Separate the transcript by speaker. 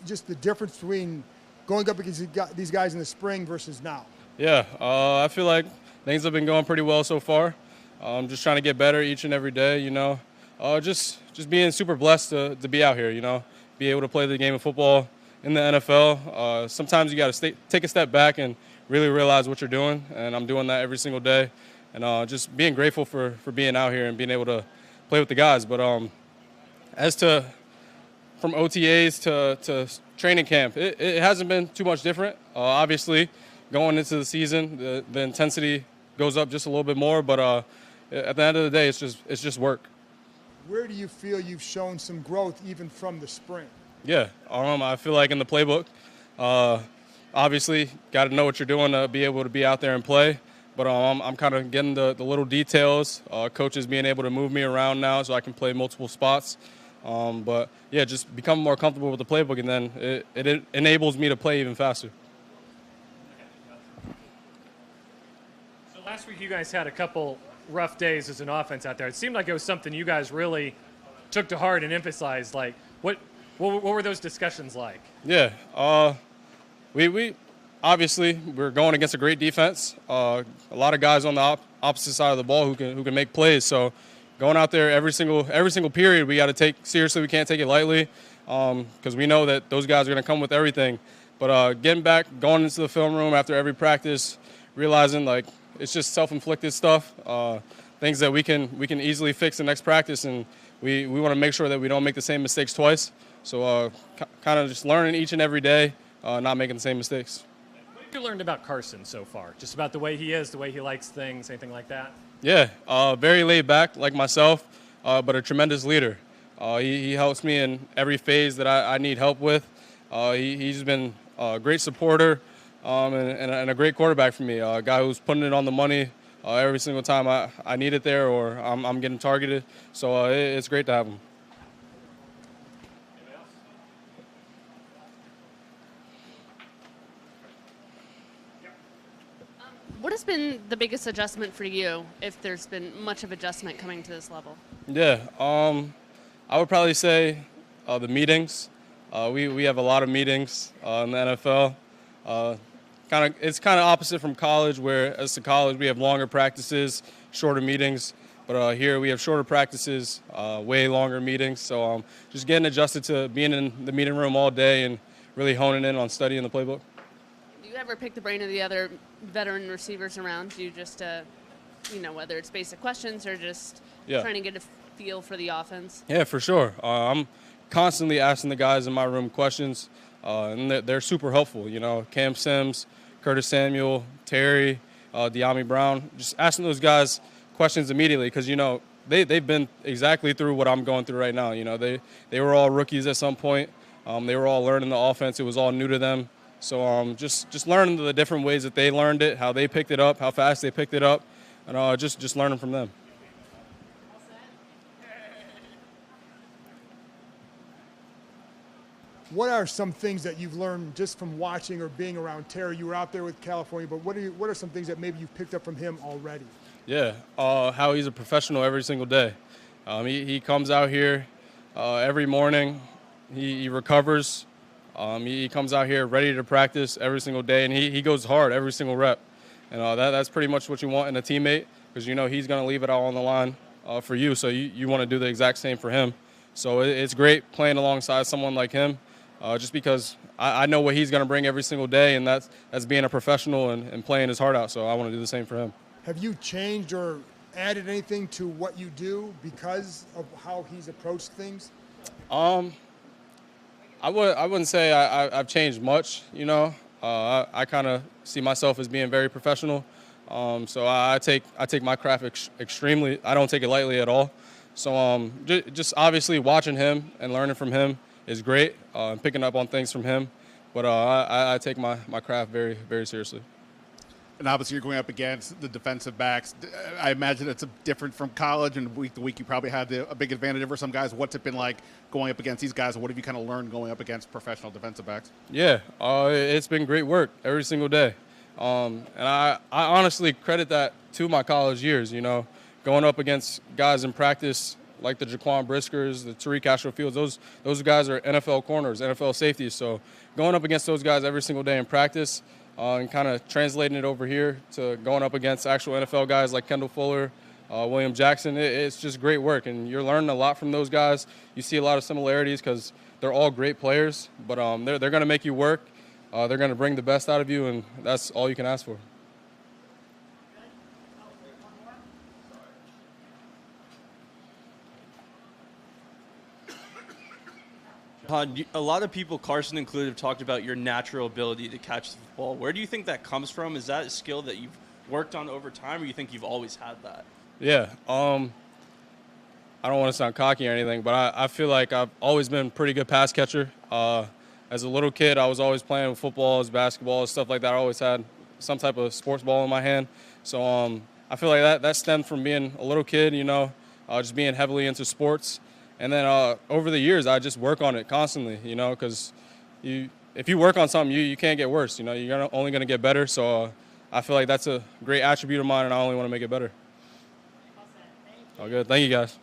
Speaker 1: just the difference between going up against these guys in the spring versus now?
Speaker 2: Yeah, I feel like things have been going pretty well so far. Just trying to get better each and every day, just being super blessed to be out here, be able to play the game of football in the NFL. Sometimes you got to take a step back and really realize what you're doing, and I'm doing that every single day. And just being grateful for being out here and being able to play with the guys. But as to from OTAs to training camp, it hasn't been too much different. Obviously, going into the season, the intensity goes up just a little bit more. But at the end of the day, it's just work.
Speaker 1: Where do you feel you've shown some growth even from the spring?
Speaker 2: Yeah, I feel like in the playbook, obviously, got to know what you're doing to be able to be out there and play. But I'm kind of getting the little details. Coaches being able to move me around now so I can play multiple spots. But, yeah, just become more comfortable with the playbook, and then it enables me to play even faster.
Speaker 3: So last week you guys had a couple rough days as an offense out there. It seemed like it was something you guys really took to heart and emphasized. Like, what were those discussions like?
Speaker 2: Yeah, we obviously we're going against a great defense. A lot of guys on the opposite side of the ball who can make plays. So going out there every single period, we got to take seriously. We can't take it lightly because we know that those guys are going to come with everything. But getting back, going into the film room after every practice, realizing like it's just self-inflicted stuff, things that we can easily fix the next practice, and we want to make sure that we don't make the same mistakes twice. So kind of just learning each and every day, not making the same mistakes.
Speaker 3: What have you learned about Carson so far? Just about the way he is, the way he likes things, anything like that?
Speaker 2: Yeah, very laid back like myself, but a tremendous leader. He helps me in every phase that I need help with. He's been a great supporter and a great quarterback for me, a guy who's putting it on the money every single time I need it there or I'm getting targeted. So it's great to have him.
Speaker 4: What has been the biggest adjustment for you, if there's been much of adjustment coming to this level?
Speaker 2: Yeah, I would probably say the meetings. We have a lot of meetings in the NFL. It's kind of opposite from college, where as to college we have longer practices, shorter meetings. But here we have shorter practices, way longer meetings. So just getting adjusted to being in the meeting room all day and really honing in on studying the playbook.
Speaker 4: Do you ever pick the brain of the other veteran receivers around? Do you just, whether it's basic questions or just trying to get a feel for the offense?
Speaker 2: Yeah, for sure. I'm constantly asking the guys in my room questions, and they're super helpful. Cam Sims, Curtis Samuel, Terry, De'Ami Brown, just asking those guys questions immediately because, they've been exactly through what I'm going through right now. They were all rookies at some point. They were all learning the offense. It was all new to them. So just learning the different ways that they learned it, how they picked it up, how fast they picked it up, and just learning from them.
Speaker 1: What are some things that you've learned just from watching or being around Terry? You were out there with California, but what are some things that maybe you've picked up from him already?
Speaker 2: Yeah, how he's a professional every single day. He comes out here every morning. He recovers. He comes out here ready to practice every single day, and he goes hard every single rep. And that's pretty much what you want in a teammate because he's going to leave it all on the line for you, so you want to do the exact same for him. So it's great playing alongside someone like him just because I know what he's going to bring every single day, and that's being a professional and playing his heart out, so I want to do the same for him.
Speaker 1: Have you changed or added anything to what you do because of how he's approached things?
Speaker 2: I wouldn't say I've changed much, I kind of see myself as being very professional. So I take my craft extremely. I don't take it lightly at all. So just obviously watching him and learning from him is great, picking up on things from him. But I take my craft very, very seriously.
Speaker 5: And obviously you're going up against the defensive backs. I imagine it's different from college, and week to week you probably had a big advantage over some guys. What's it been like going up against these guys, and what have you kind of learned going up against professional defensive backs?
Speaker 2: Yeah, it's been great work every single day. And I honestly credit that to my college years, going up against guys in practice, like the Jaquan Briskers, the Tariq Castro Fields. Those guys are NFL corners, NFL safeties. So going up against those guys every single day in practice and kind of translating it over here to going up against actual NFL guys like Kendall Fuller, William Jackson, it's just great work. And you're learning a lot from those guys. You see a lot of similarities because they're all great players, but they're going to make you work. They're going to bring the best out of you, and that's all you can ask for.
Speaker 6: A lot of people, Carson included, have talked about your natural ability to catch the ball. Where do you think that comes from? Is that a skill that you've worked on over time, or you think you've always had that?
Speaker 2: Yeah. I don't want to sound cocky or anything, but I feel like I've always been a pretty good pass catcher. As a little kid, I was always playing with footballs, basketball, stuff like that. I always had some type of sports ball in my hand. So I feel like that stemmed from being a little kid, just being heavily into sports. And then over the years, I just work on it constantly, because if you work on something, you can't get worse. You're only going to get better. So I feel like that's a great attribute of mine, and I only want to make it better. All good. Thank you, guys.